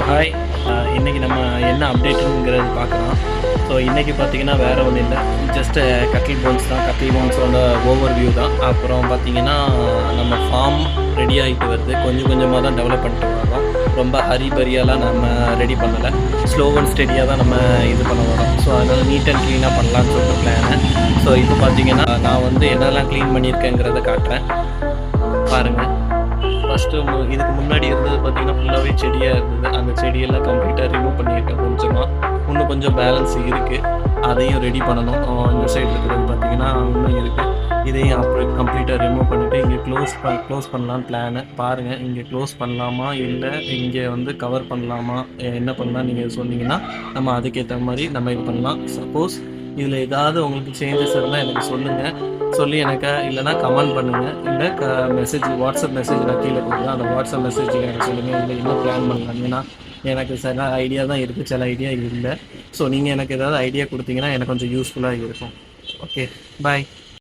Hi. இன்றைக்கி நம்ம என்ன அப்டேட்டுங்கிறது பார்க்கலாம். ஸோ இன்றைக்கி பார்த்தீங்கன்னா வேறு ஒன்றும் இல்லை, ஜஸ்ட்டு கட்டில் போன்ஸ் தான். கட்டில் போன்ஸோட ஓவர் வியூ தான். அப்புறம் பார்த்தீங்கன்னா நம்ம ஃபார்ம் ரெடி ஆகிட்டு வருது. கொஞ்சம் கொஞ்சமாக தான் டெவலப் பண்ணிட்டு வரோம். ரொம்ப ஹரிபரியாலாம் நம்ம ரெடி பண்ணலை, ஸ்லோ அண்ட் ஸ்டெடியாக தான் நம்ம இது பண்ண வரோம். ஸோ அதனால் நீட் அண்ட் க்ளீனாக பண்ணலான்னு சொல்லிட்டு பிளானு. ஸோ இப்போ பார்த்தீங்கன்னா நான் வந்து என்னெல்லாம் க்ளீன் பண்ணியிருக்கேங்கிறத காட்டுறேன், பாருங்கள். ஃபஸ்ட்டு இதுக்கு முன்னாடி இருந்தது பார்த்திங்கன்னா ஃபுல்லாகவே செடியாக இருந்தது. அந்த செடியெல்லாம் கம்ப்ளீட்டாக ரிமூவ் பண்ணியிருக்கேன். இன்னும் கொஞ்சம் பேலன்ஸ் இருக்குது, அதையும் ரெடி பண்ணணும். இந்த சைடு இருக்கிறது பார்த்திங்கன்னா இன்னும் இருக்குது, இதையும் அப்புறம் கம்ப்ளீட்டாக ரிமூவ் பண்ணிவிட்டு இங்கே க்ளோஸ் பண்ணலான்னு பிளானு. பாருங்கள், இங்கே க்ளோஸ் பண்ணலாமா இல்லை இங்கே வந்து கவர் பண்ணலாமா, என்ன பண்ணலாம் நீங்கள் சொன்னீங்கன்னா நம்ம அதுக்கேற்ற மாதிரி நம்ம இது பண்ணலாம். சப்போஸ் இதில் ஏதாவது உங்களுக்கு சேஞ்சஸ் இருந்தால் எனக்கு சொல்லுங்கள், சொல்லி எனக்கு இல்லைனா கமெண்ட் பண்ணுங்கள், இல்லை மெசேஜ் வாட்ஸ்அப் மெசேஜ் நான் கீழே கொடுக்குறேன், அந்த வாட்ஸ்அப் மெசேஜுக்கு எனக்கு சொல்லுங்கள். இல்லை இன்னும் பிளான் பண்ணலாம், ஏன்னா எனக்கு சில ஐடியா தான் இருக்குது, சில ஐடியா இல்லை. ஸோ நீங்கள் எனக்கு ஏதாவது ஐடியா கொடுத்தீங்கன்னா எனக்கு கொஞ்சம் யூஸ்ஃபுல்லாக இருக்கும். ஓகே, பாய்.